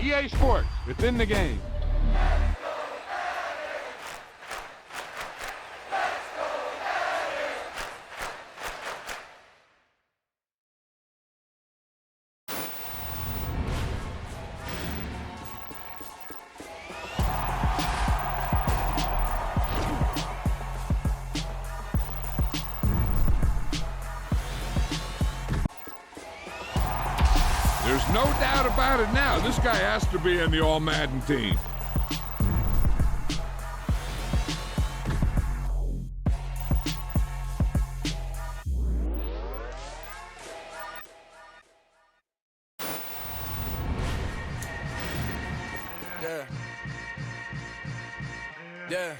EA Sports, it's in the game. There's no doubt about it now. This guy has to be in the All-Madden team. Yeah. Yeah.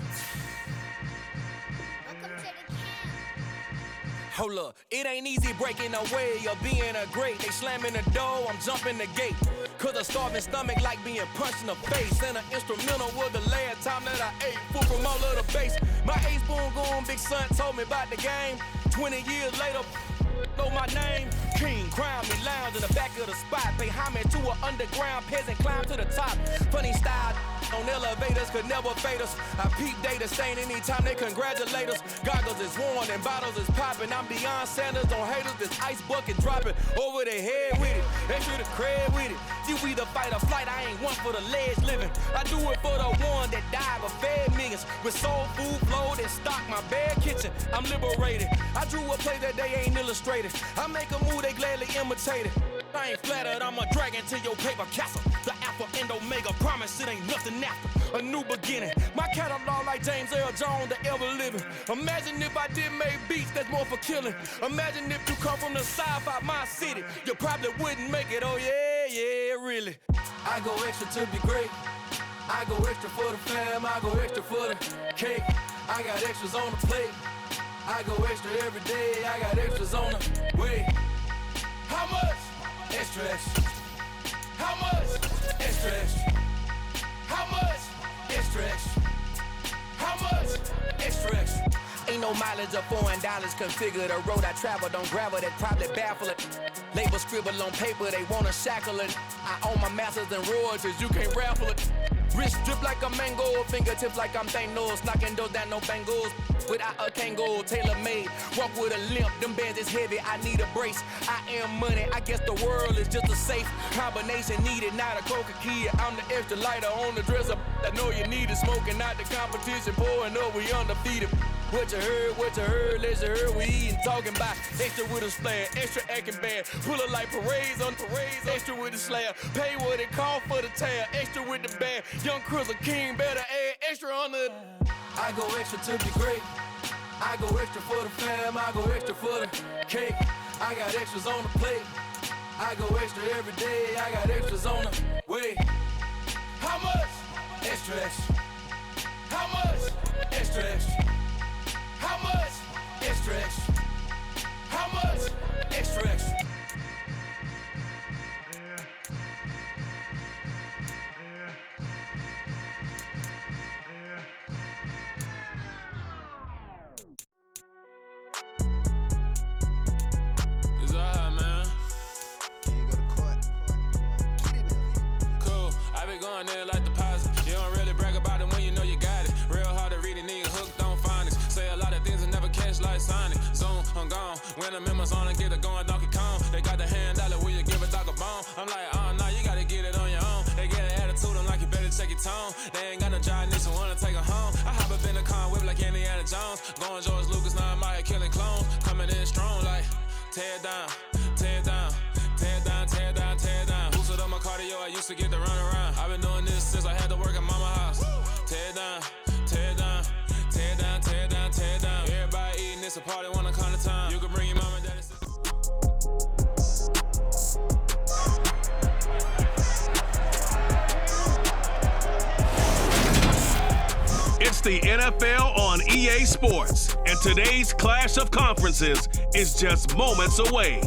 Hold up, it ain't easy breaking away or being a great. They slamming the door, I'm jumping the gate. Cause a starving stomach like being punched in the face. And an instrumental was the last time that I ate food from all of the base. My ace boom goon, big son told me about the game. 20 years later, know my name. King, crown me, lounge in the back of the spot. Pay homage to an underground peasant, climb to the top. Funny style on elevators could never fade us. I peep data stain anytime they congratulate us. Goggles is worn and bottles is popping. I'm Deion Sanders on haters, this ice bucket dropping over their head with it. Extra the cred with it. You either fight or flight, I ain't one for the ledge living. I do it for the one that died but fed millions. With soul food flowed and stock my bare kitchen. I'm liberated. I drew a play that they ain't illustrated. I make a move, they gladly imitate it. I ain't flattered, I'm a dragon to your paper castle. The Alpha and Omega, promise it ain't nothing after. A new beginning. My catalog like James Earl Jones, the ever living. Imagine if I did make beats that's more for killing. Imagine if you come from the south out my city. You probably wouldn't make it, oh yeah, really. I go extra to be great. I go extra for the fam, I go extra for the cake. I got extras on the plate. I go extra every day, I got extras on the way. How much? Extra, extra. How much? Extra, extra. How much? Extra, extra. How much? Extra, extra. Ain't no mileage of $4 configure the road I travel. Don't gravel, that probably baffle it. Label scribble on paper, they wanna shackle it. I own my masters and royalties, you can't raffle it. Wrist drip like a mango, fingertips like I'm Thanos. Knocking those down, no bangles. Without a Kango, tailor-made. Walk with a limp, them bands is heavy, I need a brace. I am money, I guess the world is just a safe combination needed, not a coca key. I'm the extra lighter on the dresser. I know you need it, smoking out the competition, pouring up, we undefeated. What you heard, let you heard, we eatin', talking about extra with a splash, extra acting bad, pull it like parades on parades, extra with the slab, pay what it call for the tab, extra with the band, young Chris a king, better add extra on the. I go extra to be great, I go extra for the fam, I go extra for the cake, I got extras on the plate, I go extra every day, I got extras on the way. How much? Extra, extra. How much? Extra, extra. How much? Extra, extra. How much? Extra, extra. It's alright, man. Can you go to court? Cool. I be going there like deposit. You don't really brag about it when you know you got it. Real hard to read it, nigga hooked on finance. Say a lot of things and never catch like Sonic. Zone, I'm gone. When I'm in my zone, I get it going Donkey Kong. They got the hand dollar, will you give a dog a bone? I'm like, oh, no, you gotta get it on your own. They get an attitude, I'm like, you better check your tone. They ain't got no job, need someone to take her home. I hop up in the car, whip like Indiana Jones. Going George Lucas, now I'm out here killing clones. Coming in strong like, tear down, tear down, tear down, tear down, tear down. Boosted up my cardio, I used to get to run around. I've been doing this since I had to work at mama house. Tear down, tear down, tear down, tear down, tear down. Everybody eating, it's a party, one kind of time. You can bring your mama and daddy. It's the NFL on EA Sports, and today's clash of conferences is just moments away.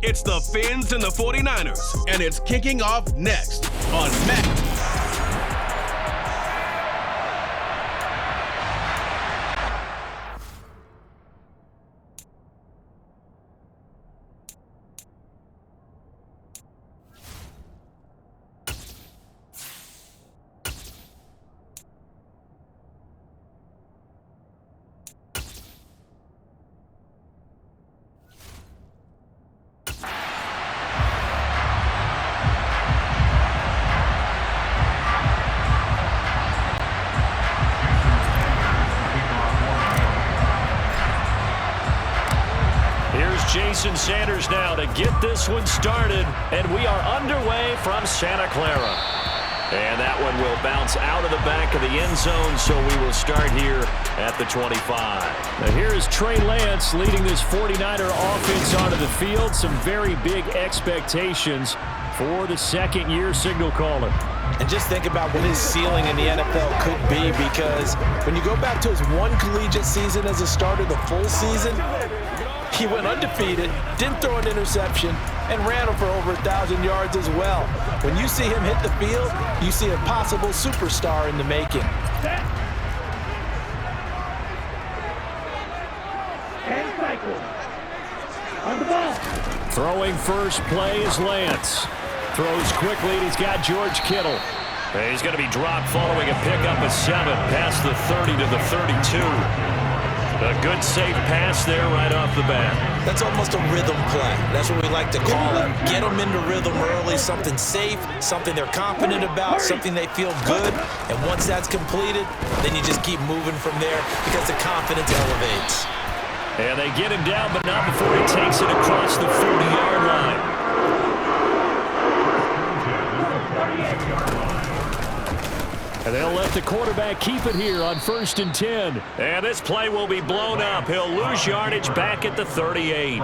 It's the Fins and the 49ers, and it's kicking off next on Madden. Here's Jason Sanders now to get this one started, and we are underway from Santa Clara. And that one will bounce out of the back of the end zone, so we will start here at the 25. Now here's Trey Lance leading this 49er offense onto the field. Some very big expectations for the second-year signal caller. And just think about what his ceiling in the NFL could be, because when you go back to his one collegiate season as a starter, the full season, he went undefeated, didn't throw an interception, and ran for over 1,000 yards as well. When you see him hit the field, you see a possible superstar in the making. On the ball. Throwing first play is Lance. Throws quickly, and he's got George Kittle. And he's going to be dropped following a pickup of 7 past the 30 to the 32. A good safe pass there right off the bat. That's almost a rhythm play. That's what we like to call it. Get them into rhythm early, something safe, something they're confident about, something they feel good. And once that's completed, then you just keep moving from there because the confidence elevates. And they get him down, but not before he takes it across the 40-yard line. And they'll let the quarterback keep it here on 1st and 10. And this play will be blown up. He'll lose yardage back at the 38.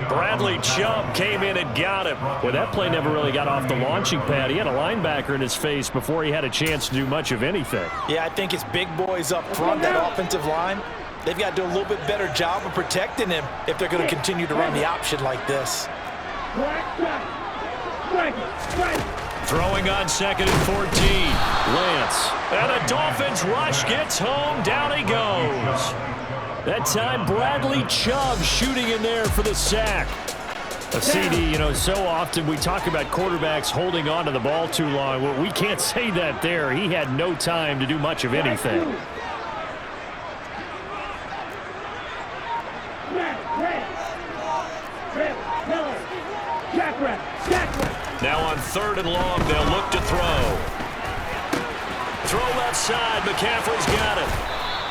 Bradley Chubb came in and got him. Well, that play never really got off the launching pad. He had a linebacker in his face before he had a chance to do much of anything. Yeah, I think it's big boys up front, that offensive line. They've got to do a little bit better job of protecting him if they're going to continue to run the option like this. Throwing on 2nd and 14. Lance. And the Dolphins rush gets home. Down he goes. That time Bradley Chubb shooting in there for the sack. A CD, you know, so often we talk about quarterbacks holding on to the ball too long. Well, we can't say that there. He had no time to do much of anything. Now on 3rd and long, they'll look to throw. Throw left side, McCaffrey's got it.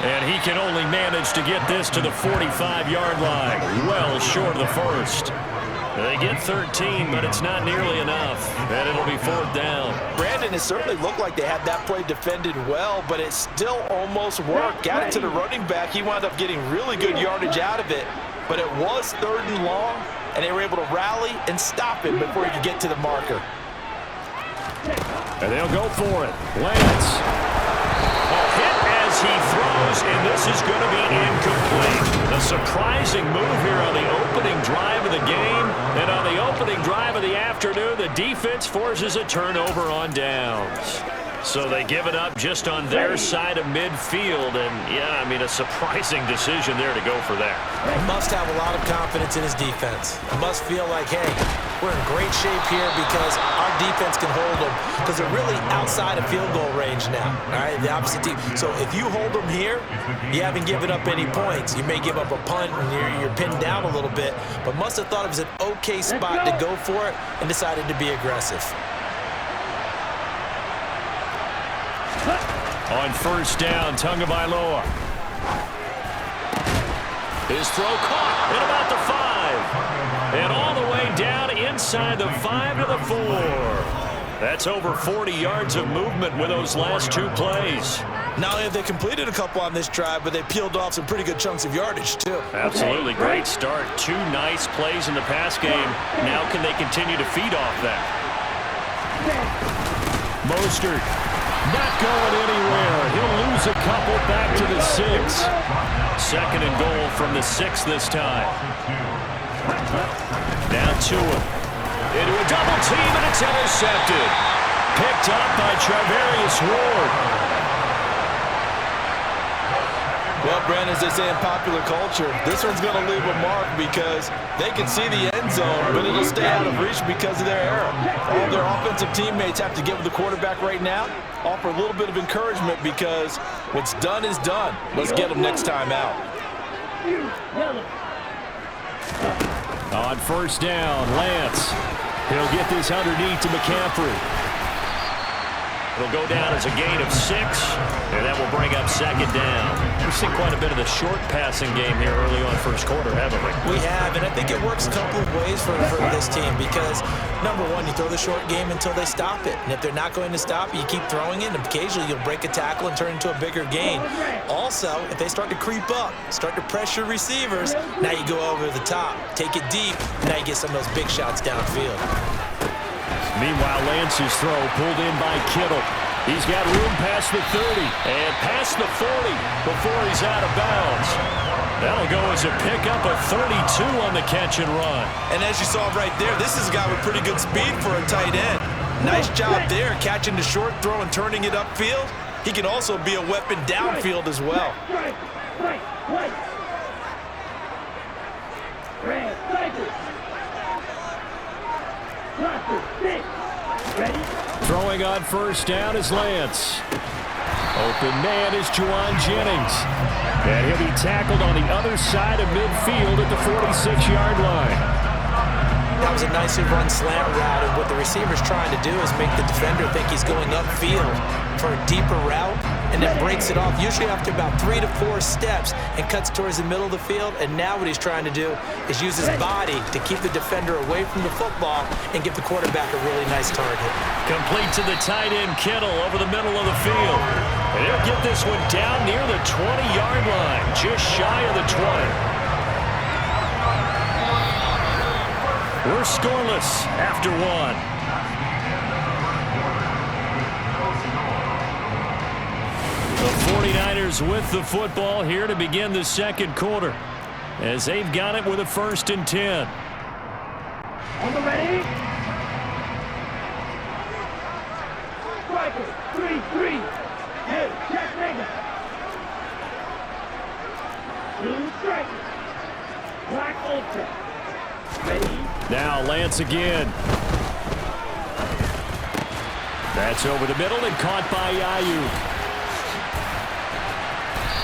And he can only manage to get this to the 45-yard line. Well short of the first. They get 13, but it's not nearly enough. And it'll be 4th down. Brandon, it certainly looked like they had that play defended well, but it still almost worked. Got it to the running back. He wound up getting really good yardage out of it. But it was 3rd and long, and they were able to rally and stop him before he could get to the marker. And they'll go for it. Lance. A hit as he throws, and this is going to be incomplete. A surprising move here on the opening drive of the game. And on the opening drive of the afternoon, the defense forces a turnover on downs. So they give it up just on their side of midfield. And, yeah, I mean, a surprising decision there to go for that. He must have a lot of confidence in his defense. He must feel like, hey, we're in great shape here because our defense can hold them, because they're really outside of field goal range now, all right, the opposite team. So if you hold them here, you haven't given up any points. You may give up a punt and you're pinned down a little bit, but must have thought it was an okay spot to go for it and decided to be aggressive. On 1st down, Tagovailoa. His throw caught at about the 5. And all the way down inside the 5 to the 4. That's over 40 yards of movement with those last 2 plays. Not only have they completed a couple on this drive, but they peeled off some pretty good chunks of yardage, too. Absolutely. Great start. 2 nice plays in the pass game. Now can they continue to feed off that? Mostert. Not going anywhere. He'll lose a couple back to the 6. 2nd and goal from the 6 this time. Now to him. Into a double team, and it's intercepted. Picked up by Charvarius Ward. Well, Brandon, as they say in popular culture, this one's going to leave a mark because they can see the end zone, but it'll stay out of reach because of their error. All their offensive teammates have to give the quarterback right now, offer a little bit of encouragement because what's done is done. Let's get them next time out. On 1st down, Lance. He'll get this underneath to McCaffrey. It'll go down as a gain of 6, and that will bring up second down. We've seen quite a bit of the short passing game here early on first quarter, haven't we? We have, and I think it works a couple of ways for this team because, number one, you throw the short game until they stop it. And if they're not going to stop it, you keep throwing it, and occasionally you'll break a tackle and turn it into a bigger gain. Also, if they start to creep up, start to pressure receivers, now you go over the top, take it deep, and now you get some of those big shots downfield. Meanwhile, Lance's throw pulled in by Kittle. He's got room past the 30 and past the 40 before he's out of bounds. That'll go as a pickup of 32 on the catch and run. And as you saw right there, this is a guy with pretty good speed for a tight end. Nice job there, catching the short throw and turning it upfield. He can also be a weapon downfield as well. Throwing on first down is Lance. Open man is Juwan Jennings. And he'll be tackled on the other side of midfield at the 46-yard line. That was a nicely run slant route, and what the receiver's trying to do is make the defender think he's going upfield for a deeper route, and then breaks it off, usually after about 3 to 4 steps, and cuts towards the middle of the field. And now what he's trying to do is use his body to keep the defender away from the football and give the quarterback a really nice target. Complete to the tight end, Kittle, over the middle of the field. And he'll get this one down near the 20-yard line, just shy of the 20. We're scoreless after 1. The 49ers with the football here to begin the second quarter, as they've got it with a 1st and 10. On the ready. Striker, 3-3. Hey, check nigga. 2 strikers. Black Ultra. Ready. Now Lance again. That's over the middle and caught by Ayuk.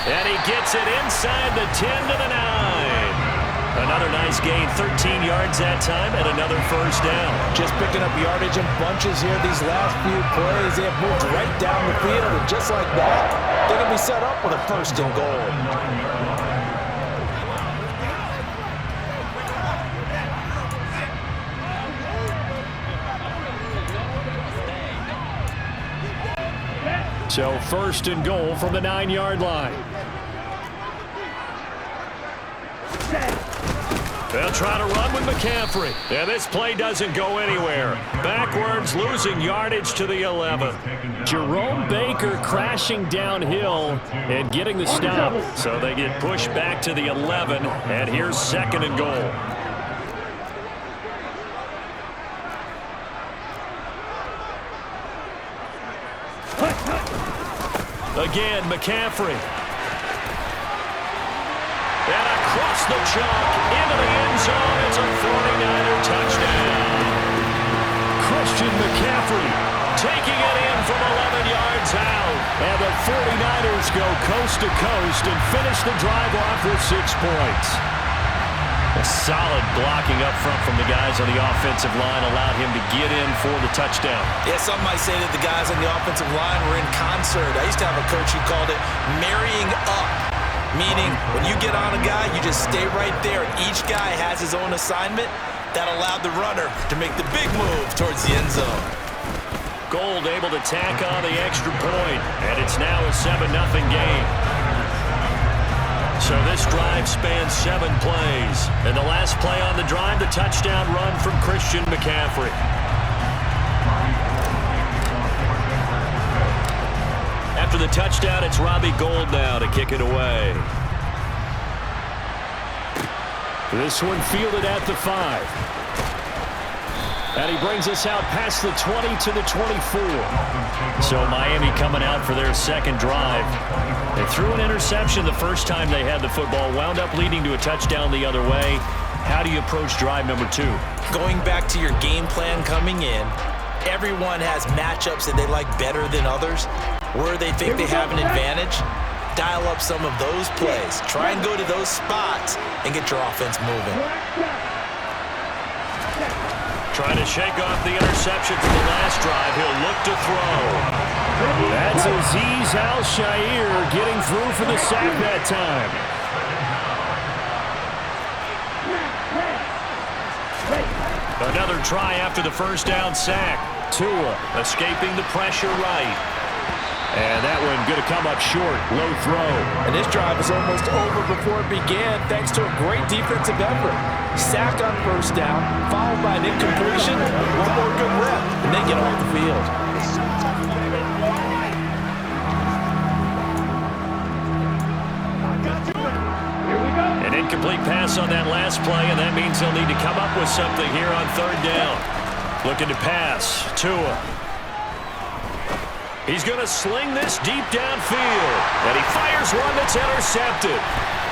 And he gets it inside the 10 to the 9. Another nice gain, 13 yards that time, and another first down. Just picking up yardage in bunches here these last few plays. They have moved right down the field, and just like that, they're going to be set up with a 1st and goal. So 1st and goal from the 9-yard line. They'll try to run with McCaffrey. And this play doesn't go anywhere. Backwards, losing yardage to the 11. Jerome Baker crashing downhill and getting the stop. So they get pushed back to the 11. And here's 2nd and goal. Again, McCaffrey. And across the chalk, into the end zone. It's a 49er touchdown. Christian McCaffrey taking it in from 11 yards out. And the 49ers go coast to coast and finish the drive off with 6 points. A solid blocking up front from the guys on the offensive line allowed him to get in for the touchdown. Yeah, some might say that the guys on the offensive line were in concert. I used to have a coach who called it marrying up, meaning when you get on a guy, you just stay right there, and each guy has his own assignment. That allowed the runner to make the big move towards the end zone. Gold able to tack on the extra point, and it's now a 7-0 game. So this drive spans 7 plays. And the last play on the drive, the touchdown run from Christian McCaffrey. After the touchdown, it's Robbie Gould now to kick it away. This one fielded at the 5. And he brings us out past the 20 to the 24. So Miami coming out for their 2nd drive. They threw an interception the first time they had the football, wound up leading to a touchdown the other way. How do you approach drive number 2? Going back to your game plan coming in, everyone has matchups that they like better than others. Where they think they have an advantage, dial up some of those plays. Try and go to those spots and get your offense moving. Trying to shake off the interception from the last drive. He'll look to throw. That's Azeez Al-Shaair getting through for the sack that time. Another try after the first down sack. Tua escaping the pressure right. And that one going to come up short. Low throw. And this drive was almost over before it began thanks to a great defensive effort. Sack on first down, followed by an incompletion, one more good rep, and they get off the field. An incomplete pass on that last play, and that means they'll need to come up with something here on third down. Looking to pass. Tua. He's going to sling this deep downfield. And he fires one that's intercepted.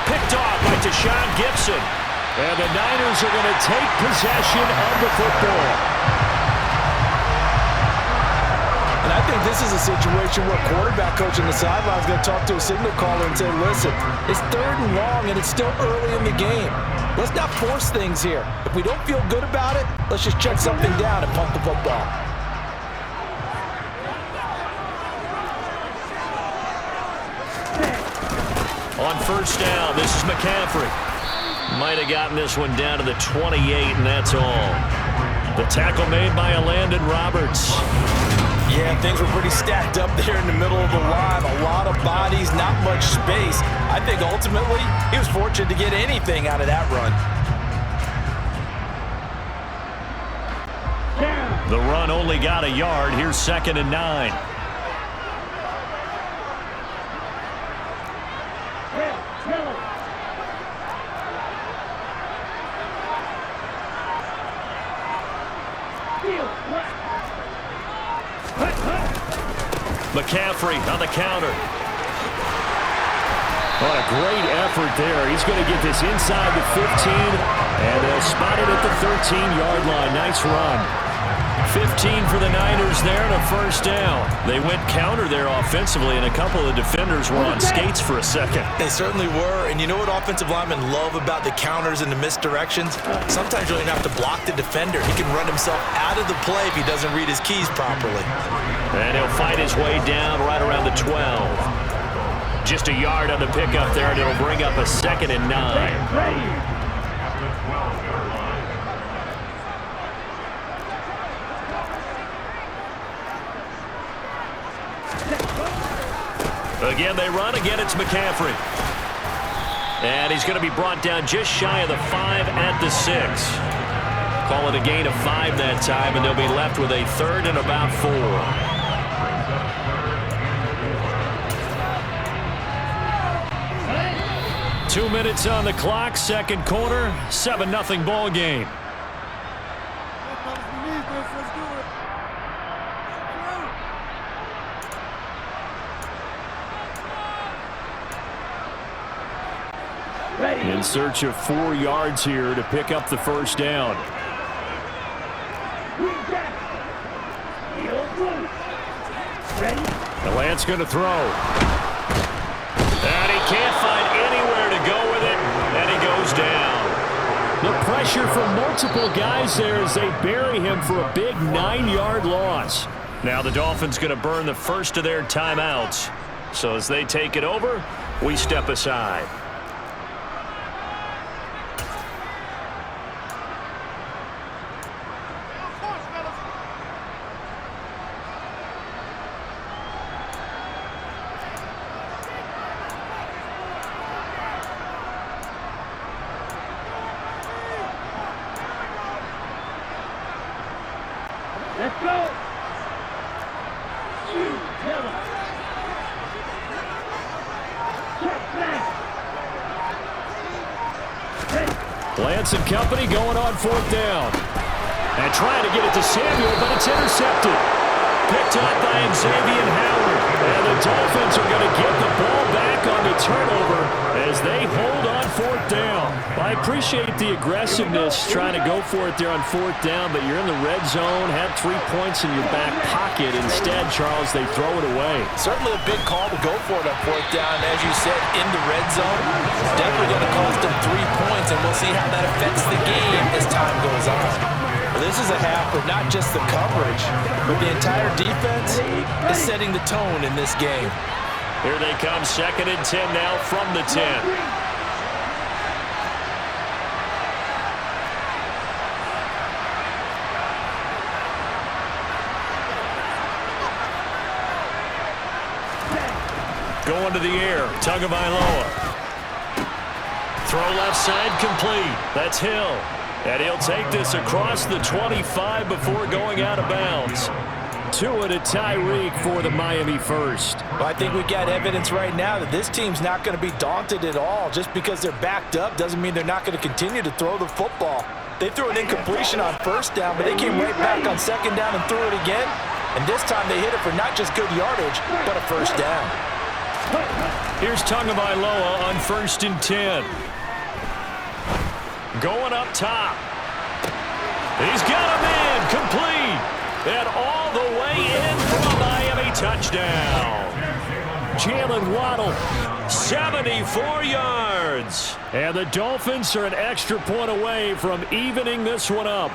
Picked off by Deshaun Gibson. And the Niners are going to take possession of the football. And I think this is a situation where quarterback coach on the sideline is going to talk to a signal caller and say, listen, it's 3rd and long and it's still early in the game. Let's not force things here. If we don't feel good about it, let's just check something down and punt the football. On first down, this is McCaffrey. Might have gotten this one down to the 28, and that's all. The tackle made by Landon Roberts. Yeah, things were pretty stacked up there in the middle of the line. A lot of bodies, not much space. I think ultimately he was fortunate to get anything out of that run. The run only got a yard. Here's 2nd and 9. McCaffrey on the counter. What a great effort there. He's going to get this inside the 15, and they'll spot it at the 13-yard line. Nice run. 15 for the Niners there and a first down. They went counter there offensively, and a couple of defenders were on skates for a second. They certainly were, and you know what offensive linemen love about the counters and the misdirections? Sometimes you don't even have to block the defender. He can run himself out of the play if he doesn't read his keys properly. And he'll fight his way down right around the 12. Just a yard on the pickup there, and it'll bring up a 2nd and 9. Again, they run. Again, it's McCaffrey. And he's going to be brought down just shy of the 5 at the 6. Call it a gain of 5 that time, and they'll be left with a 3rd and about 4. 2 minutes on the clock, 2nd quarter, 7-0 ball game. In search of 4 yards here to pick up the first down. The Lance going to throw. And he can't find anywhere to go with it, and he goes down. The pressure from multiple guys there as they bury him for a big 9-yard loss. Now the Dolphins going to burn the first of their timeouts. So as they take it over, we step aside. Let's go. Lance and company going on 4th down. And trying to get it to Samuel, but it's intercepted. Picked up by Xavier Howard. And the Dolphins are going to get the ball back on the turnover as they hold on 4th down. I appreciate the aggressiveness trying to go for it there on 4th down, but you're in the red zone, have 3 points in your back pocket. Instead, Charles, they throw it away. Certainly a big call to go for it on 4th down. As you said, in the red zone, definitely going to cost them 3 points, and we'll see how that affects the game as time goes on. Well, this is a half where not just the coverage, but the entire defense is setting the tone in this game. Here they come, 2nd and 10 now from the 10. Going to the air, Tagovailoa. Throw left side complete. That's Hill. And he'll take this across the 25 before going out of bounds. Tua to Tyreek for the Miami first. Well, I think we got evidence right now that this team's not going to be daunted at all. Just because they're backed up doesn't mean they're not going to continue to throw the football. They threw an incompletion on 1st down, but they came right back on 2nd down and threw it again. And this time they hit it for not just good yardage, but a 1st down. Here's Tagovailoa on 1st and 10. Going up top. He's got him in, complete. And all the way in for a Miami touchdown. Jalen Waddle, 74 yards. And the Dolphins are an extra point away from evening this one up.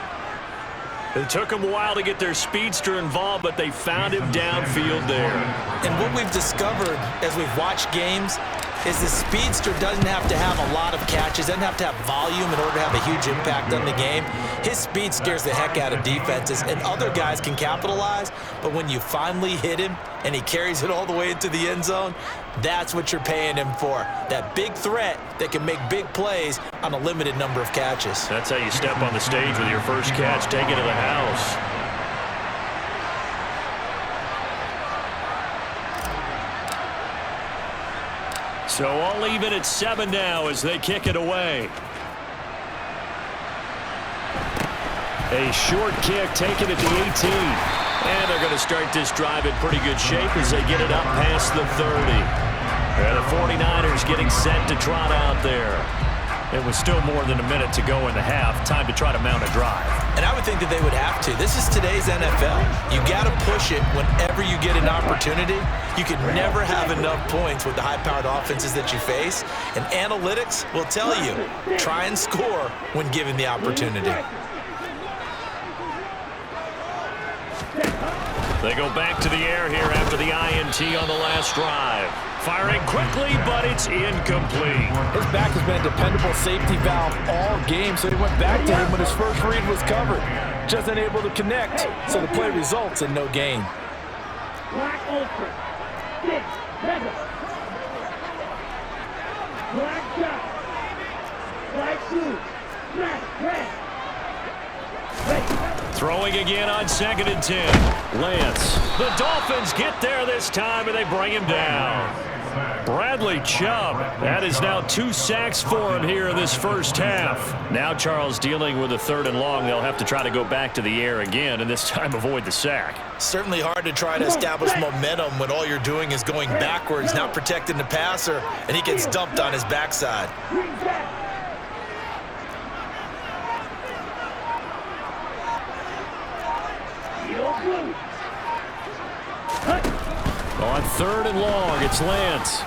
It took them a while to get their speedster involved, but they found him downfield there. And what we've discovered as we've watched games is the speedster doesn't have to have a lot of catches, doesn't have to have volume in order to have a huge impact on the game. His speed scares the heck out of defenses, and other guys can capitalize, but when you finally hit him and he carries it all the way into the end zone, that's what you're paying him for. That big threat that can make big plays on a limited number of catches. That's how you step on the stage with your first catch, take it to the house. So all even at 7 now as they kick it away. A short kick taken at the 18. And they're going to start this drive in pretty good shape as they get it up past the 30. And the 49ers getting set to trot out there. It was still more than a minute to go in the half. Time to try to mount a drive. And I would think that they would have to. This is today's NFL. You got to push it whenever you get an opportunity. You can never have enough points with the high-powered offenses that you face. And analytics will tell you, try and score when given the opportunity. They go back to the air here after the INT on the last drive. Firing quickly, but it's incomplete. His back has been a dependable safety valve all game, so he went back to him when his first read was covered. Just unable to connect, so the play results in no gain. Black ultra. 6. Mega. Black shot. Black shoes. Black red. Throwing again on 2nd and 10. Lance. The Dolphins get there this time, and they bring him down. Bradley Chubb. That is now 2 sacks for him here in this first half. Now Charles dealing with a 3rd and long. They'll have to try to go back to the air again, and this time avoid the sack. Certainly hard to try to establish momentum when all you're doing is going backwards, not protecting the passer, and he gets dumped on his backside. On 3rd and long, it's Lance.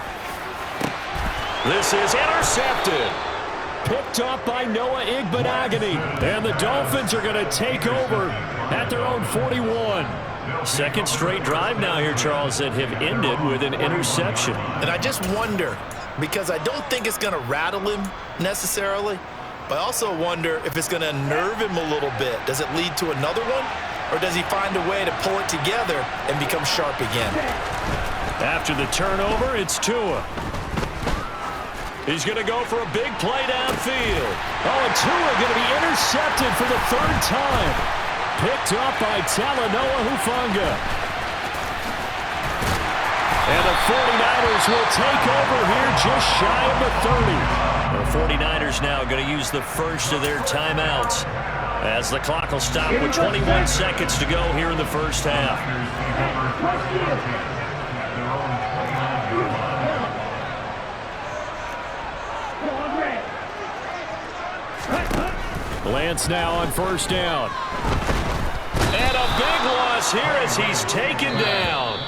This is intercepted. Picked off by Noah Igbenogany. And the Dolphins are going to take over at their own 41. Second straight drive now here, Charles, that have ended with an interception. And I just wonder, because I don't think it's going to rattle him necessarily, but I also wonder if it's going to unnerve him a little bit. Does it lead to another one? Or does he find a way to pull it together and become sharp again? After the turnover, it's Tua. He's going to go for a big play downfield. Oh, and Tua going to be intercepted for the 3rd time. Picked up by Talanoa Hufanga. And the 49ers will take over here just shy of the 30. The 49ers now going to use the first of their timeouts, as the clock will stop with 21 seconds to go here in the first half. Lance now on 1st down. And a big loss here as he's taken down.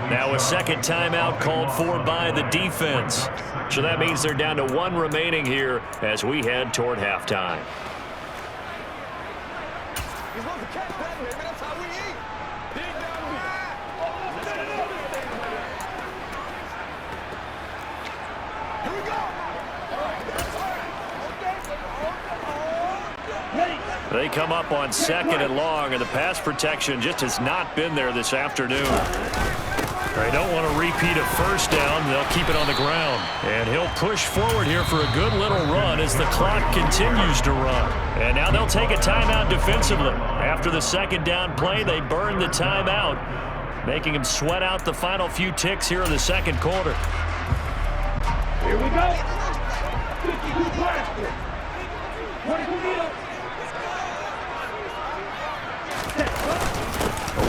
Now a 2nd timeout called for by the defense. So that means they're down to 1 remaining here as we head toward halftime. You're supposed to catch that, baby. That's how we eat. Dig down deep. Here we go. They come up on 2nd and long, and the pass protection just has not been there this afternoon. They don't want to repeat a first down. They'll keep it on the ground. And he'll push forward here for a good little run as the clock continues to run. And now they'll take a timeout defensively. After the 2nd down play, they burn the timeout, making him sweat out the final few ticks here in the 2nd quarter. Here we go. 52 blaster. 22 meter.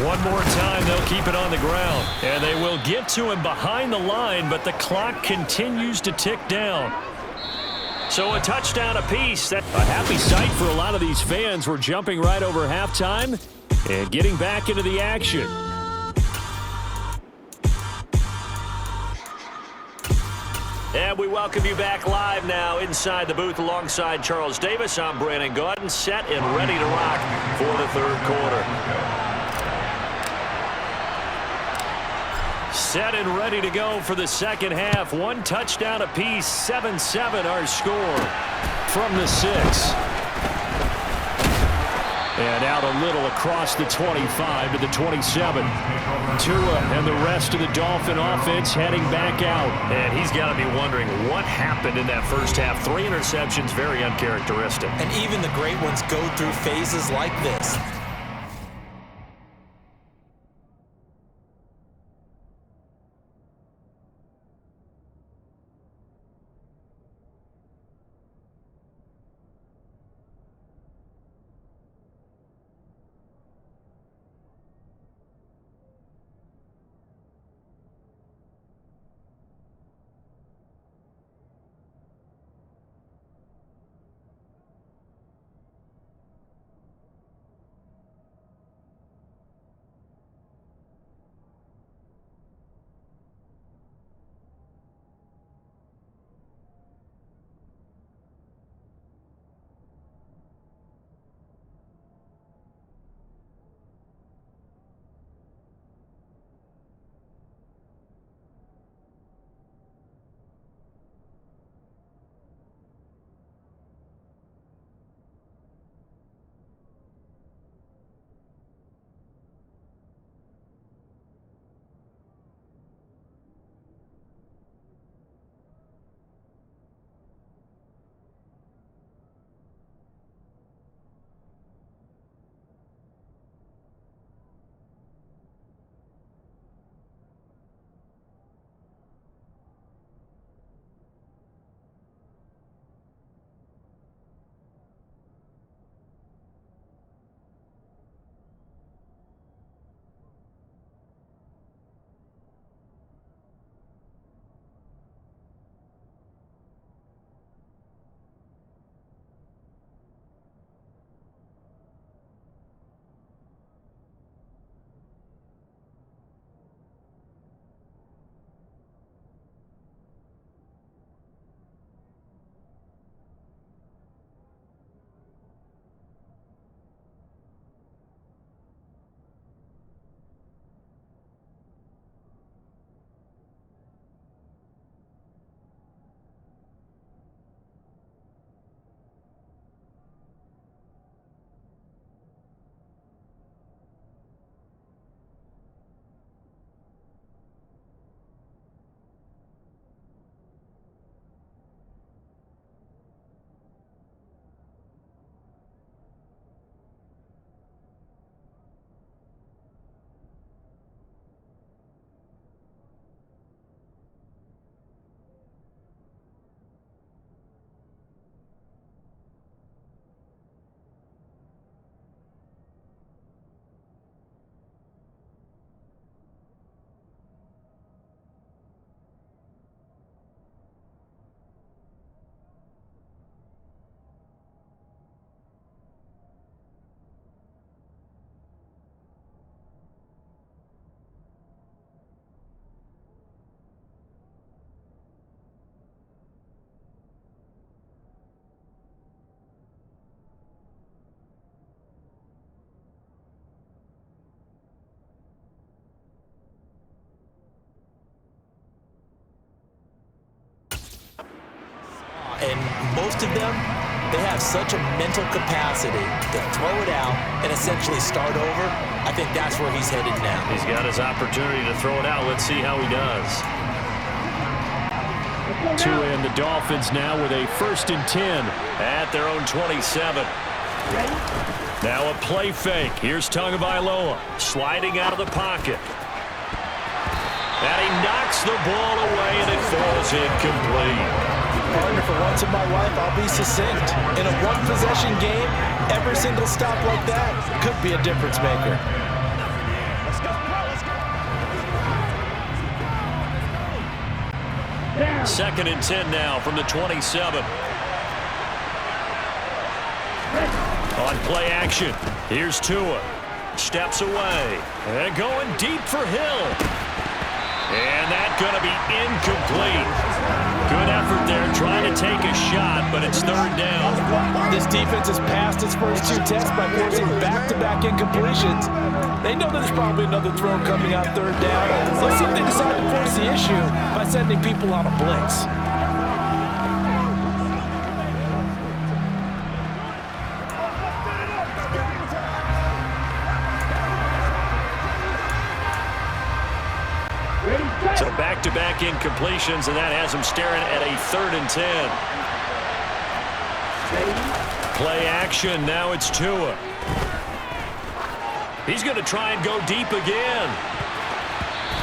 One more time, they'll keep it on the ground. And they will get to him behind the line, but the clock continues to tick down. So a touchdown apiece. That's a happy sight for a lot of these fans. We're jumping right over halftime and getting back into the action. And we welcome you back live now inside the booth alongside Charles Davis. I'm Brandon Gaudin, set and ready to rock for the 3rd quarter. Set and ready to go for the 2nd half. One touchdown apiece, 7-7 our score from the 6. And out a little across the 25 to the 27. Tua and the rest of the Dolphin offense heading back out. And he's got to be wondering what happened in that first half. 3 interceptions, very uncharacteristic. And even the great ones go through phases like this. And most of them, they have such a mental capacity to throw it out and essentially start over. I think that's where he's headed now. He's got his opportunity to throw it out. Let's see how he does. Tua and the Dolphins now with a 1st and 10 at their own 27. Now a play fake. Here's Tagovailoa sliding out of the pocket. And he knocks the ball away, and it falls incomplete. Partner, for once in my life, I'll be succinct. In a one-possession game, every single stop like that could be a difference maker. Let's go. 2nd and 10 now from the 27. On play action, here's Tua. Steps away and going deep for Hill. And that's going to be incomplete. Good effort there trying to take a shot, but it's 3rd down. This defense has passed its first 2 tests by forcing back-to-back incompletions. They know there's probably another throw coming on 3rd down. Let's see if they decide to force the issue by sending people on a blitz. So back-to-back incompletions, and that has him staring at a 3rd and 10. Play action, now it's Tua. He's going to try and go deep again.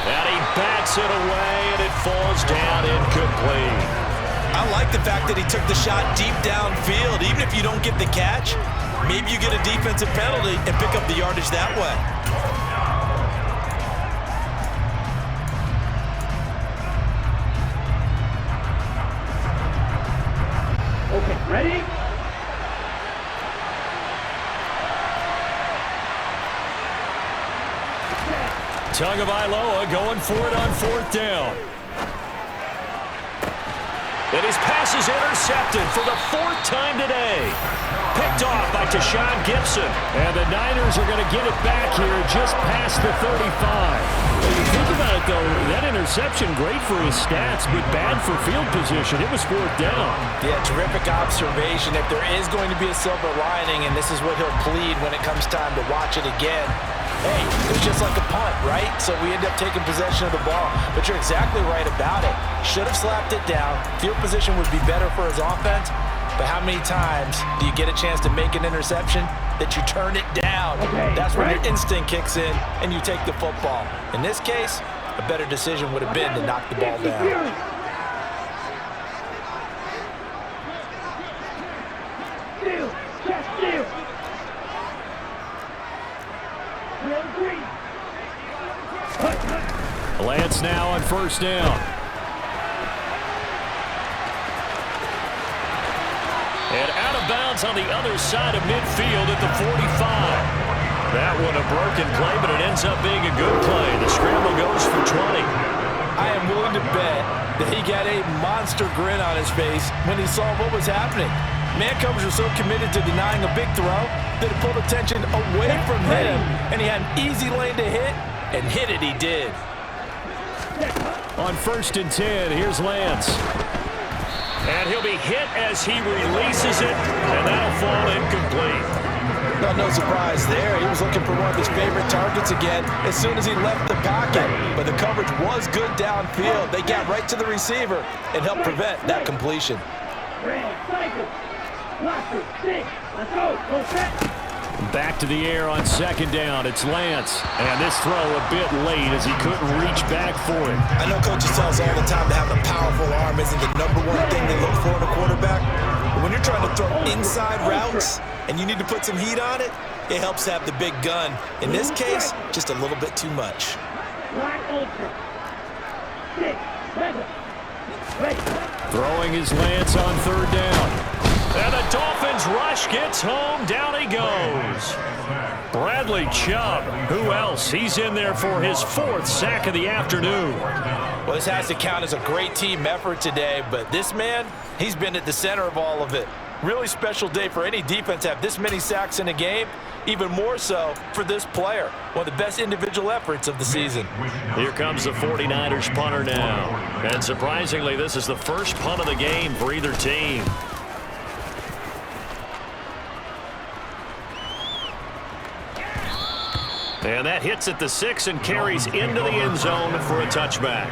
And he bats it away, and it falls down incomplete. I like the fact that he took the shot deep downfield. Even if you don't get the catch, maybe you get a defensive penalty and pick up the yardage that way. Okay, ready? Tagovailoa going for it on 4th down. And his pass is intercepted for the 4th time today. Picked off by Tashawn Gibson. And the Niners are going to get it back here just past the 35. When you think about it, though, that interception, great for his stats, but bad for field position. It was 4th down. Yeah, terrific observation. If there is going to be a silver lining, and this is what he'll plead when it comes time to watch it again, hey, it's just like a punt, right? So we end up taking possession of the ball. But you're exactly right about it. Should have slapped it down. Field position would be better for his offense. But how many times do you get a chance to make an interception that you turn it down? That's when your instinct kicks in and you take the football. In this case, a better decision would have been to knock the ball down. Lance now on 1st down. And out of bounds on the other side of midfield at the 45. That one a broken play, but it ends up being a good play. The scramble goes for 20. I am willing to bet that he got a monster grin on his face when he saw what was happening. Man coverage was so committed to denying a big throw that it pulled attention away from him, and he had an easy lane to hit, and hit it he did. On 1st and 10, here's Lance. And he'll be hit as he releases it, and that'll fall incomplete. Well, no surprise there. He was looking for one of his favorite targets again as soon as he left the pocket. But the coverage was good downfield. They got right to the receiver and helped prevent that completion. Back to the air on 2nd down. It's Lance. And this throw a bit late as he couldn't reach back for it. I know coaches tell us all the time that having a powerful arm isn't the #1 thing they look for in a quarterback. But when you're trying to throw inside routes and you need to put some heat on it, it helps have the big gun. In this case, just a little bit too much. Throwing his Lance on 3rd down. And the Dolphins rush gets home. Down he goes. Bradley Chubb. Who else? He's in there for his 4th sack of the afternoon. Well, this has to count as a great team effort today, but this man, he's been at the center of all of it. Really special day for any defense to have this many sacks in a game. Even more so for this player. One of the best individual efforts of the season. Here comes the 49ers punter now. And surprisingly, this is the first punt of the game for either team. And that hits at the 6 and carries into the end zone for a touchback.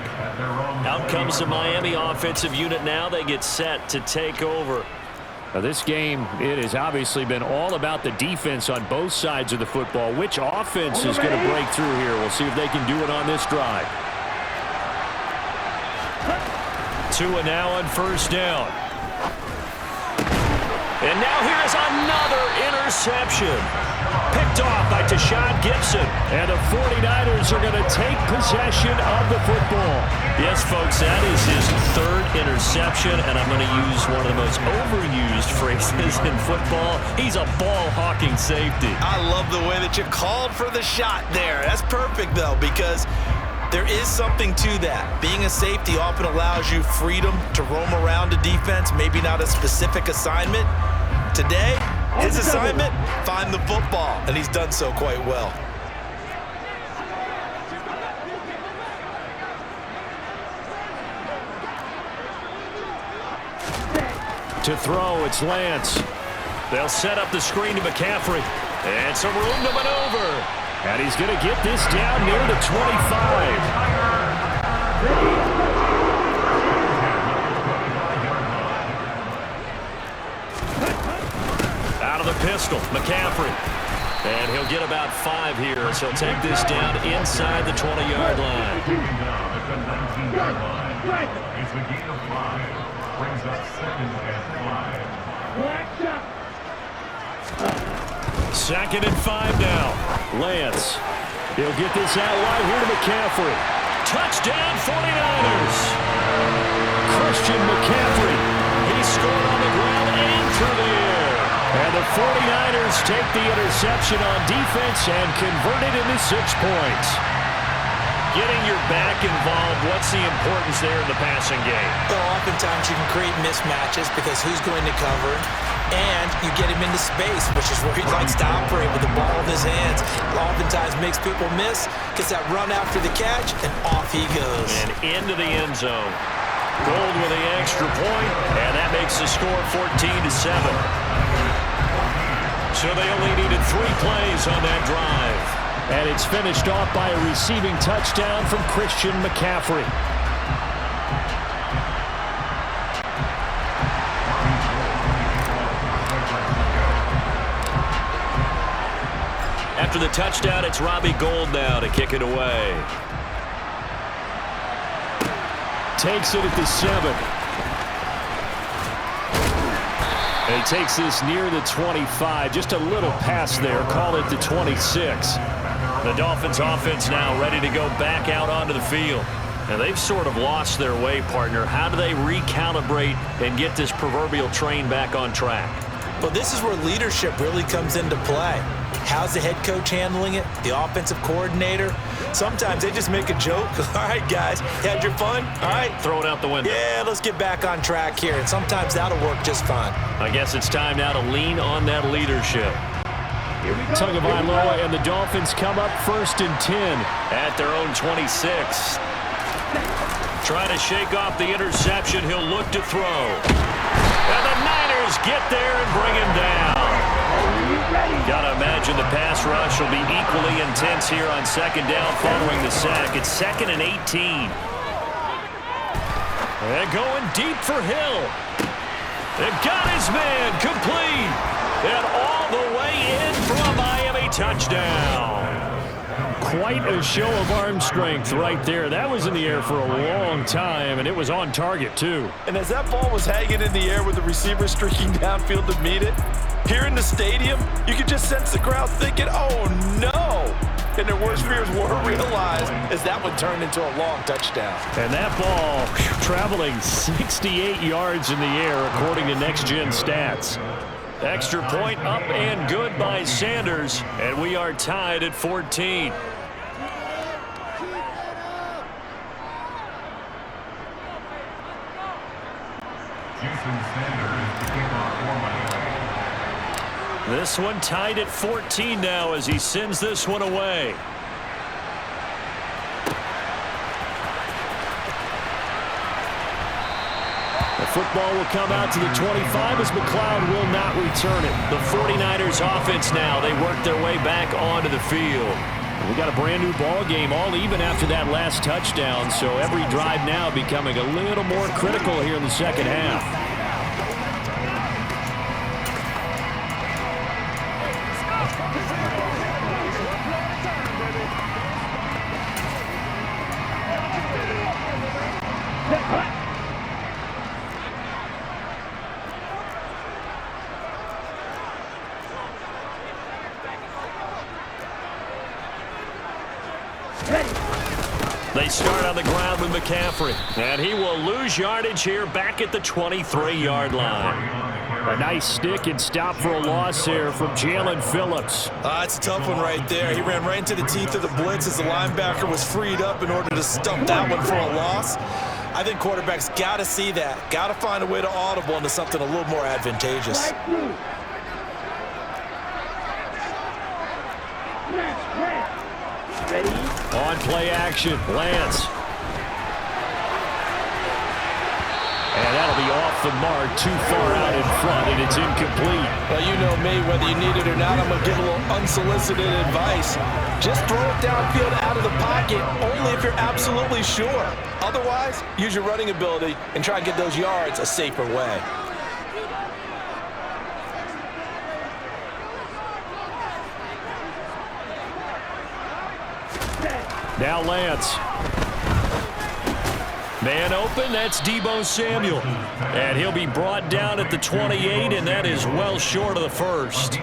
Out comes the Miami offensive unit now. They get set to take over. Now this game, it has obviously been all about the defense on both sides of the football. Which offense is going to break through here? We'll see if they can do it on this drive. Tua now on first down. And now here is another interception. Picked off by Tashawn Gibson. And the 49ers are going to take possession of the football. Yes, folks, that is his third interception, and I'm going to use one of the most overused phrases in football. He's a ball-hawking safety. I love the way that you called for the shot there. That's perfect, though, because there is something to that. Being a safety often allows you freedom to roam around a defense, maybe not a specific assignment. Today, his assignment, find the football, and he's done so quite well. To throw, it's Lance. They'll set up the screen to McCaffrey. And some room to maneuver. And he's going to get this down near the 25. Out of the pistol, McCaffrey. And he'll get about 5 here, so he'll take this down inside the 20-yard line. It's a gain of 5. Brings up 2nd and 5. 2nd and 5 now. Lance. He'll get this out wide here to McCaffrey. Touchdown 49ers. Christian McCaffrey. He scored on the ground and through the air. And the 49ers take the interception on defense and convert it into 6 points. Getting your back involved, what's the importance there in the passing game? Well, oftentimes you can create mismatches because who's going to cover, and you get him into space, which is where he likes to operate with the ball in his hands. Oftentimes makes people miss, gets that run after the catch, and off he goes. And into the end zone. Gold with the extra point, and that makes the score 14-7. So they only needed 3 plays on that drive. And it's finished off by a receiving touchdown from Christian McCaffrey. After the touchdown, it's Robbie Gould now to kick it away. Takes it at the 7. And he takes this near the 25. Just a little pass there. Call it the 26. The Dolphins offense now ready to go back out onto the field. And they've sort of lost their way, partner. How do they recalibrate and get this proverbial train back on track? Well, this is where leadership really comes into play. How's the head coach handling it? The offensive coordinator? Sometimes they just make a joke. All right, guys, had your fun? All right. Throw it out the window. Yeah, let's get back on track here. And sometimes that'll work just fine. I guess it's time now to lean on that leadership. Tagovailoa and the Dolphins come up 1st and 10. At their own 26. Trying to shake off the interception. He'll look to throw. And the Niners get there and bring him down. Got to imagine the pass rush will be equally intense here on 2nd down following the sack. It's 2nd and 18. And going deep for Hill. They've got his man complete. And all the way in for a Miami touchdown. Quite a show of arm strength right there. That was in the air for a long time, and it was on target, too. And as that ball was hanging in the air with the receiver streaking downfield to meet it, here in the stadium, you could just sense the crowd thinking, oh, no. And their worst fears were realized as that one turned into a long touchdown. And that ball traveling 68 yards in the air, according to Next Gen Stats. Extra point up and good by Sanders, and we are tied at 14. Jason Sanders, the kickoff for Miami. This one tied at 14 now as he sends this one away. The football will come out to the 25 as McLeod will not return it. The 49ers offense now. They work their way back onto the field. We got a brand new ball game, all even after that last touchdown, so every drive now becoming a little more critical here in the second half. They start on the ground with McCaffrey, and he will lose yardage here back at the 23-yard line. A nice stick and stop for a loss here from Jalen Phillips. It's a tough one right there. He ran right into the teeth of the blitz as the linebacker was freed up in order to stump that one for a loss. I think quarterbacks got to see that. Got to find a way to audible into something a little more advantageous. On play action, Lance. And that'll be off the mark, too far out in front, and it's incomplete. Well, you know me, whether you need it or not, I'm going to give a little unsolicited advice. Just throw it downfield out of the pocket, only if you're absolutely sure. Otherwise, use your running ability and try and get those yards a safer way. Now Lance. Man open, that's Deebo Samuel. And he'll be brought down at the 28, and that is well short of the first.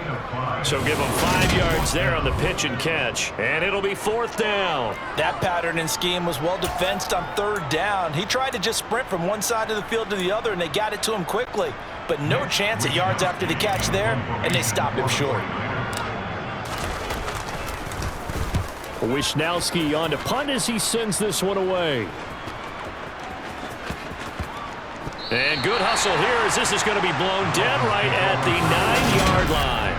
So give him 5 yards there on the pitch and catch. And it'll be 4th down. That pattern and scheme was well defensed on 3rd down. He tried to just sprint from one side of the field to the other, and they got it to him quickly. But no chance at yards after the catch there, and they stopped him short. Wisnowski on to punt as he sends this one away. And good hustle here as this is going to be blown dead right at the 9-yard line.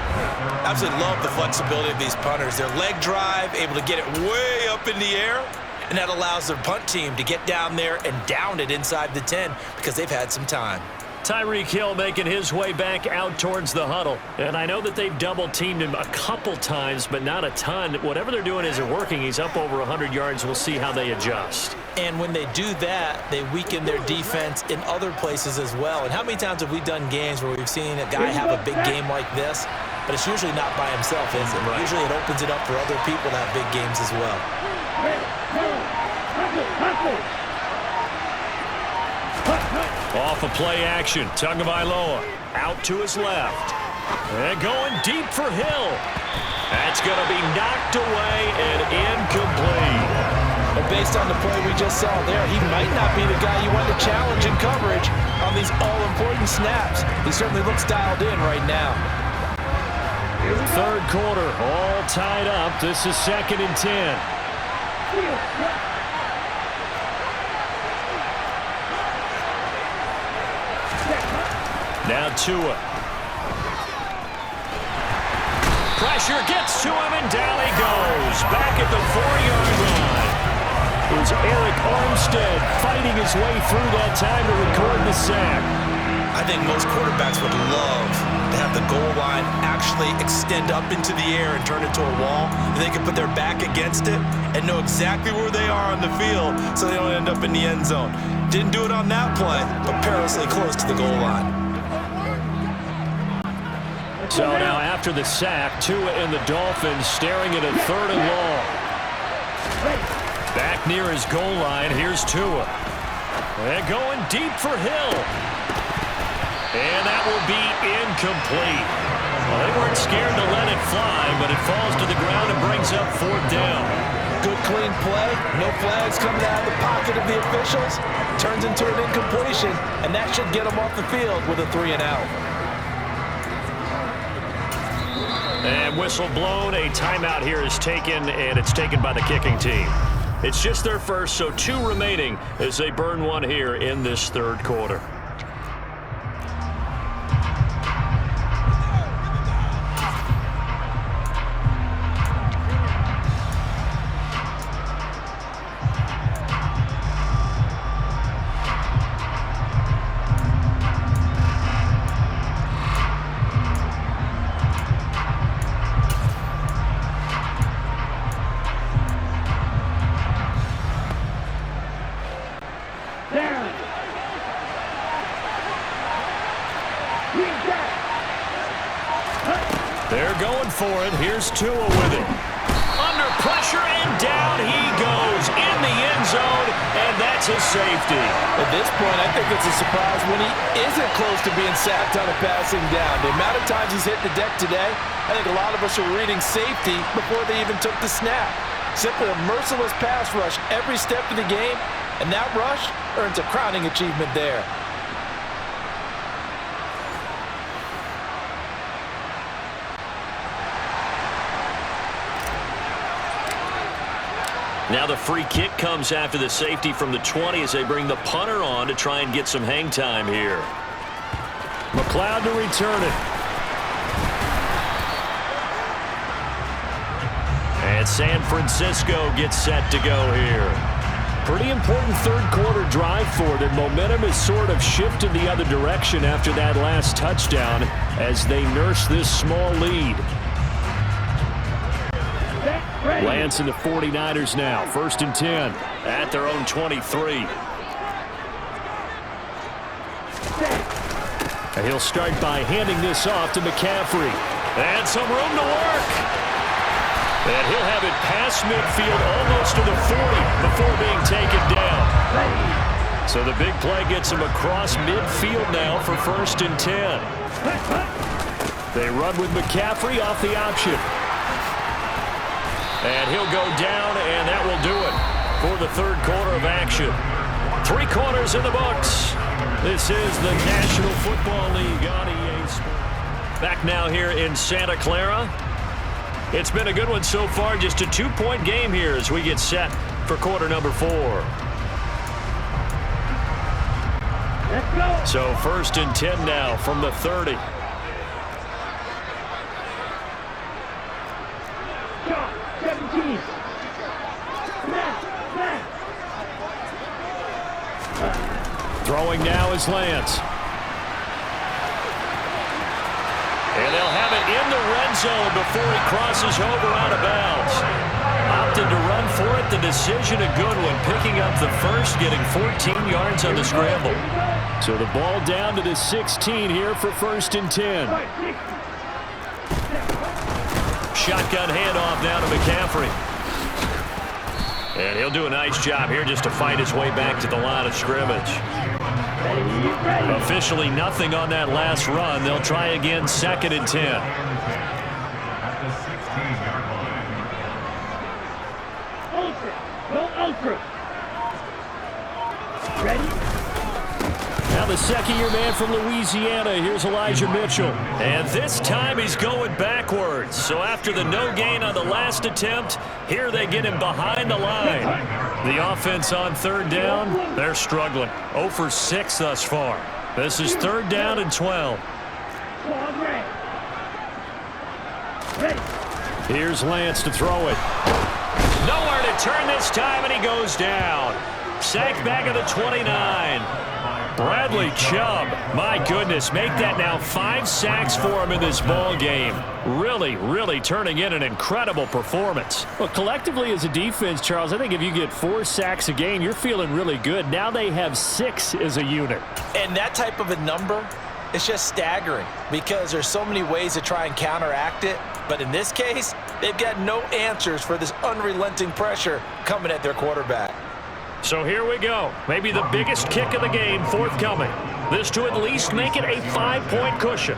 Absolutely love the flexibility of these punters. Their leg drive, able to get it way up in the air, and that allows their punt team to get down there and down it inside the 10 because they've had some time. Tyreek Hill making his way back out towards the huddle. And I know that they've double-teamed him a couple times, but not a ton. Whatever they're doing isn't working. He's up over 100 yards. We'll see how they adjust. And when they do that, they weaken their defense in other places as well. And how many times have we done games where we've seen a guy have a big game like this, but it's usually not by himself, is it? Right. Usually it opens it up for other people to have big games as well. Off of play action, Tagovailoa out to his left. And going deep for Hill. That's going to be knocked away and incomplete. But based on the play we just saw there, he might not be the guy you want to challenge in coverage on these all-important snaps. He certainly looks dialed in right now. 3rd quarter, all tied up. This is 2nd and 10. Now Tua. Pressure gets to him, and down he goes. Back at the 4-yard line. It was Eric Armstead fighting his way through that time to record the sack. I think most quarterbacks would love to have the goal line actually extend up into the air and turn into a wall. And they can put their back against it and know exactly where they are on the field so they don't end up in the end zone. Didn't do it on that play, but perilously close to the goal line. So now after the sack, Tua and the Dolphins staring at a 3rd and long. Back near his goal line, here's Tua. And going deep for Hill. And that will be incomplete. Well, they weren't scared to let it fly, but it falls to the ground and brings up 4th down. Good clean play. No flags coming out of the pocket of the officials. Turns into an incompletion, and that should get them off the field with a 3-and-out. And whistle blown. A timeout here is taken, and it's taken by the kicking team. It's just their first, so 2 remaining as they burn one here in this 3rd quarter. They're going for it. Here's Tua with it. Under pressure, and down he goes in the end zone, and that's a safety. At this point, I think it's a surprise when he isn't close to being sacked on a passing down. The amount of times he's hit the deck today, I think a lot of us are reading safety before they even took the snap. Simply a merciless pass rush every step of the game, and that rush earns a crowning achievement there. Now the free kick comes after the safety from the 20 as they bring the punter on to try and get some hang time here. McLeod to return it. And San Francisco gets set to go here. Pretty important third quarter drive for them. Momentum has sort of shifted the other direction after that last touchdown as they nurse this small lead. Lance and the 49ers now. 1st and 10. At their own 23. And he'll start by handing this off to McCaffrey. And some room to work. And he'll have it past midfield almost to the 40 before being taken down. So the big play gets him across midfield now for 1st and 10. They run with McCaffrey off the option. And he'll go down, and that will do it for the third quarter of action. 3 quarters in the books. This is the National Football League on EA Sports. Back now here in Santa Clara. It's been a good one so far. Just a 2-point game here as we get set for quarter number 4. Let's go. So 1st and 10 now from the 30. Shot, 17. Throwing now is Lance. And they'll have it in the red zone before he crosses over out of bounds. Opted to run for it. The decision a good one. Picking up the first, getting 14 yards on the scramble. So the ball down to the 16 here for 1st and 10. Shotgun handoff now to McCaffrey. And he'll do a nice job here just to fight his way back to the line of scrimmage. Officially nothing on that last run. They'll try again 2nd and 10. At the 16-yard line. Ultra. Go ultra. Ready? Now the second-year man from Louisiana. Here's Elijah Mitchell. And this time he's going backwards. So after the no gain on the last attempt, here they get him behind the line. The offense on 3rd down, they're struggling. 0 for 6 thus far. This is 3rd down and 12. Ready. Here's Lance to throw it. Nowhere to turn this time, and he goes down. Sacked back at the 29. Bradley Chubb, my goodness, make that now 5 sacks for him in this ball game. Really turning in an incredible performance. Well, collectively as a defense, Charles, I think if you get 4 sacks a game, you're feeling really good. Now they have 6 as a unit. And that type of a number is just staggering because there's so many ways to try and counteract it. But in this case, they've got no answers for this unrelenting pressure coming at their quarterback. So here we go. Maybe the biggest kick of the game forthcoming. This to at least make it a 5-point cushion.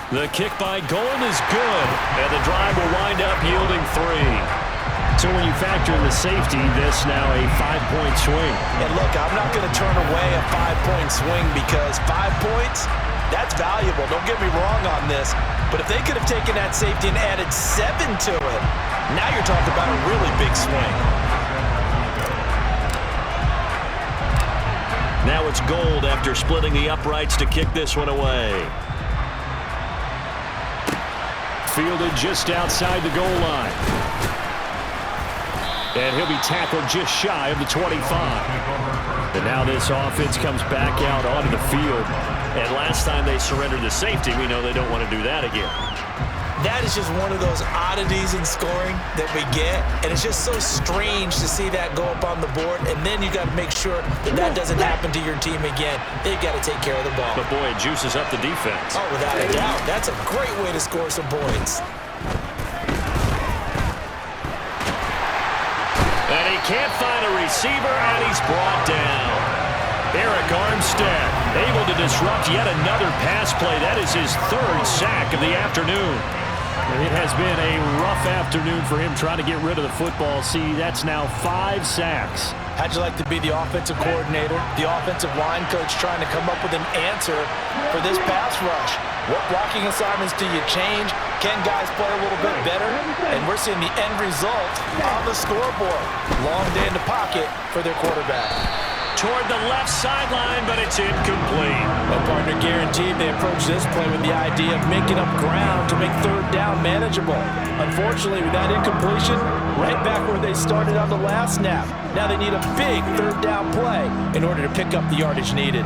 The kick by Gold is good, and the drive will wind up yielding 3. So when you factor in the safety, this now a 5-point swing. And look, I'm not going to turn away a 5-point swing because 5 points, that's valuable. Don't get me wrong on this. But if they could have taken that safety and added 7 to it, now you're talking about a really big swing. Now it's Gold after splitting the uprights to kick this one away. Fielded just outside the goal line. And he'll be tackled just shy of the 25. And now this offense comes back out onto the field. And last time they surrendered the safety, we know they don't want to do that again. That is just one of those oddities in scoring that we get, and it's just so strange to see that go up on the board, and then you got to make sure that that doesn't happen to your team again. They've got to take care of the ball. But, boy, it juices up the defense. Oh, without a doubt. That's a great way to score some points. And he can't find a receiver, and he's brought down. Eric Armstead able to disrupt yet another pass play. That is his third sack of the afternoon. It has been a rough afternoon for him trying to get rid of the football. See, that's now 5 sacks. How'd you like to be the offensive coordinator, the offensive line coach trying to come up with an answer for this pass rush? What blocking assignments do you change? Can guys play a little bit better? And we're seeing the end result on the scoreboard. Long day in the pocket for their quarterback. Toward the left sideline, but it's incomplete. Well, partner, guaranteed they approach this play with the idea of making up ground to make third down manageable. Unfortunately, with that incompletion, right back where they started on the last snap. Now they need a big third down play in order to pick up the yardage needed.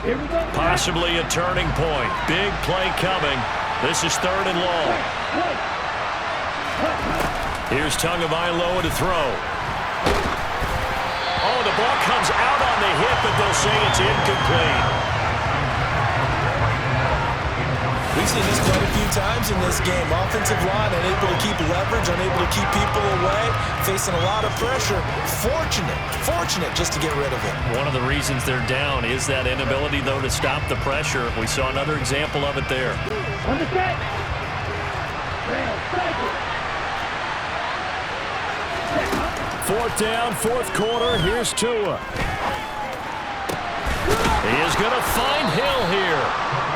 Here we go. Possibly a turning point. Big play coming. This is 3rd and long. Here's Tagovailoa to throw. Oh, the ball comes out on the hit, but they'll say it's incomplete. We've seen this quite a few times in this game. Offensive line unable to keep leverage, unable to keep people away, facing a lot of pressure. Fortunate just to get rid of it. One of the reasons they're down is that inability, though, to stop the pressure. We saw another example of it there. On the set. Fourth down, 4th quarter. Here's Tua. He is going to find Hill here.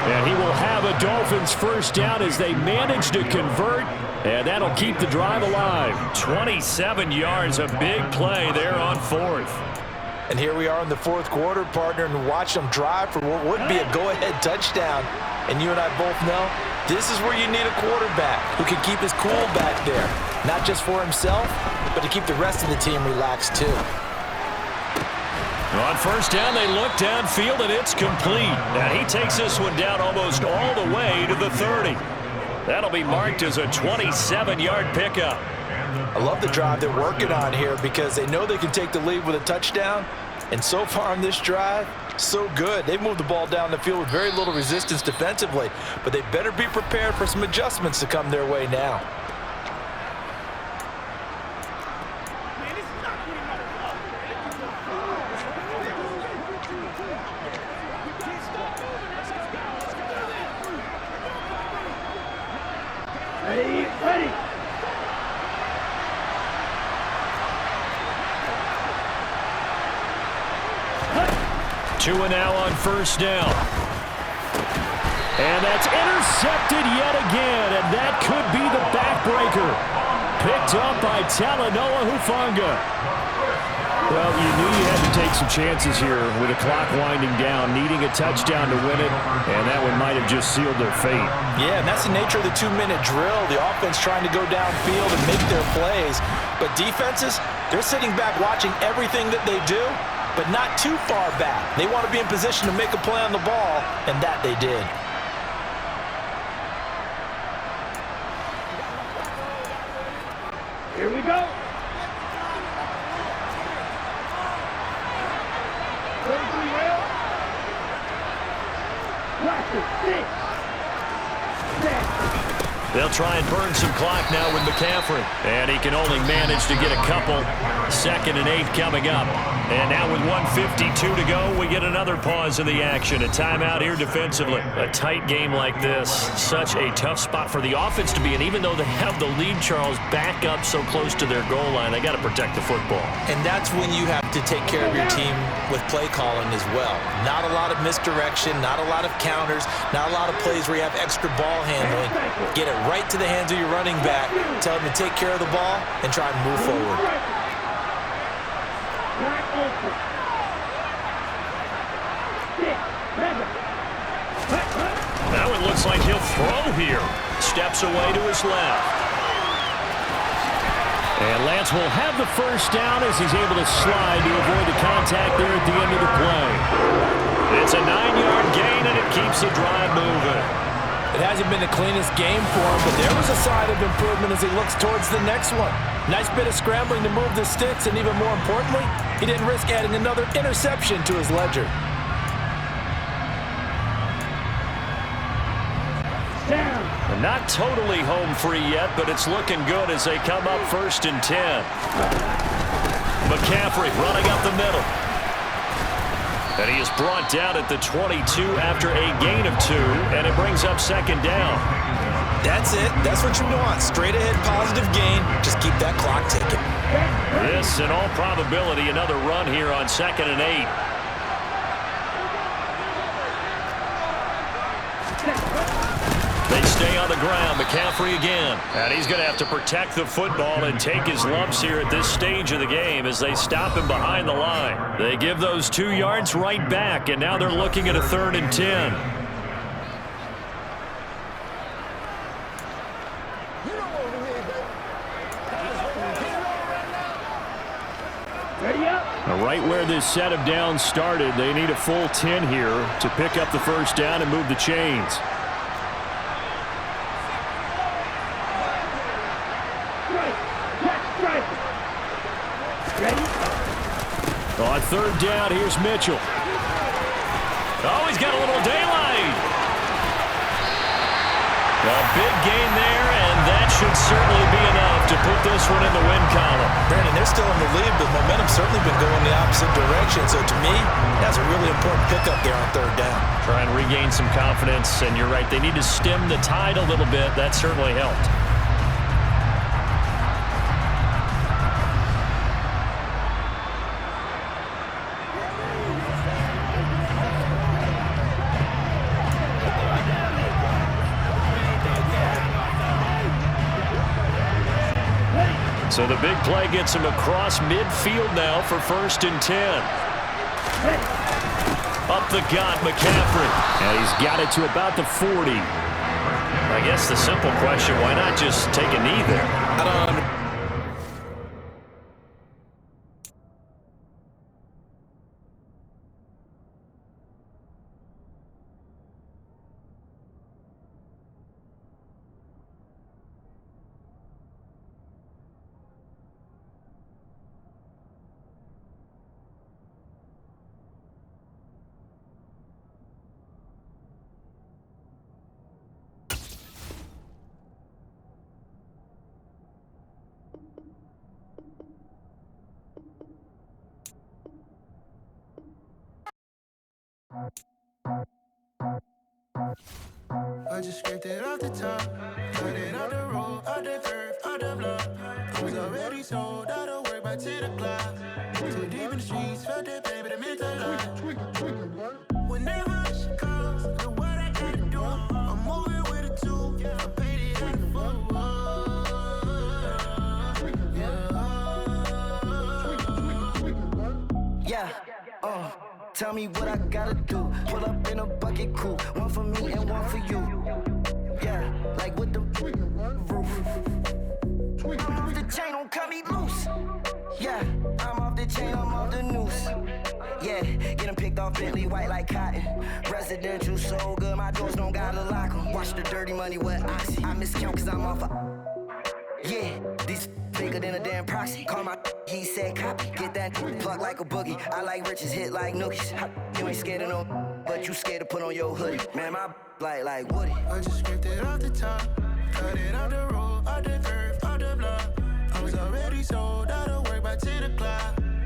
And he will have a Dolphins first down as they manage to convert. And that'll keep the drive alive. 27 yards, a big play there on 4th. And here we are in the 4th quarter, partner, and watch them drive for what would be a go-ahead touchdown. And you and I both know this is where you need a quarterback who can keep his cool back there. Not just for himself, but to keep the rest of the team relaxed too. On first down, they look downfield, and it's complete. And he takes this one down almost all the way to the 30. That'll be marked as a 27-yard pickup. I love the drive they're working on here because they know they can take the lead with a touchdown. And so far on this drive, so good. They've moved the ball down the field with very little resistance defensively, but they better be prepared for some adjustments to come their way now. Ready. Tua now on first down. And that's intercepted yet again, and that could be the backbreaker. Picked up by Talanoa Hufanga. Well, you knew you had to take some chances here with the clock winding down, needing a touchdown to win it, and that one might have just sealed their fate. Yeah, and that's the nature of the 2-minute drill. The offense trying to go downfield and make their plays. But defenses, they're sitting back watching everything that they do, but not too far back. They want to be in position to make a play on the ball, and that they did. Here we go. They'll try and burn some clock now with McCaffrey. And he can only manage to get a couple. 2nd and 8 coming up. And now with 1:52 to go, we get another pause in the action. A timeout here defensively. A tight game like this, such a tough spot for the offense to be in. Even though they have the lead, Charles, back up so close to their goal line, they got to protect the football. And that's when you have to take care of your team with play calling as well. Not a lot of misdirection, not a lot of counters, not a lot of plays where you have extra ball handling. Get it right to the hands of your running back, tell him to take care of the ball, and try and move forward. Now it looks like he'll throw here. Steps away to his left. And Lance will have the first down as he's able to slide to avoid the contact there at the end of the play. It's a 9-yard gain, and it keeps the drive moving. It hasn't been the cleanest game for him, but there was a sign of improvement as he looks towards the next one. Nice bit of scrambling to move the sticks, and even more importantly, he didn't risk adding another interception to his ledger. They're not totally home free yet, but it's looking good as they come up 1st and 10. McCaffrey running up the middle. And he is brought down at the 22 after a gain of 2, and it brings up 2nd down. That's it. That's what you want. Straight ahead positive gain. Just keep that clock ticking. This, in all probability, another run here on 2nd and 8. They stay on the ground. McCaffrey again. And he's going to have to protect the football and take his lumps here at this stage of the game as they stop him behind the line. They give those 2 yards right back, and now they're looking at a 3rd and 10. Right where this set of downs started, they need a full 10 here to pick up the 1st down and move the chains. On 3rd down, here's Mitchell. Oh, he's got a little daylight. A big gain there, and that should certainly be enough to put this one in the win column. Brandon, they're still in the lead, but momentum's certainly been going the opposite direction. So to me, that's a really important pickup there on 3rd down. Try and regain some confidence, and you're right. They need to stem the tide a little bit. That certainly helped. So the big play gets him across midfield now for 1st and 10. Up the gut, McCaffrey. And he's got it to about the 40. I guess the simple question, why not just take a knee there? I don't understand. I just scraped it off the top, cut it off the road, off the curve, off the block. I was already sold out of work by 10 o'clock. Too deep in the streets, felt that pain, but it meant a lot. Whenever she calls, know what I gotta do. I'm moving with a tool, I'm painted on the phone. Yeah, tell me what I gotta do. Pull up in a bucket crew, one for me and one for you. Yeah, like with the roof. I'm off the chain, don't cut me loose. Yeah, I'm off the chain, I'm off the noose. Yeah, getting picked off Bentley white like cotton. Residential so good, my doors don't gotta lock 'em. Watch the dirty money with Oxy. I miscount cause I'm off yeah, these bigger than a damn proxy. Call my he said copy. Get that plug like a boogie. I like riches, hit like nookies. You ain't scared of no, but you scared to put on your hoodie. Man, my like Woody. I just scraped it off the top, cut it off the road, off the curve, off the block. I was already sold out of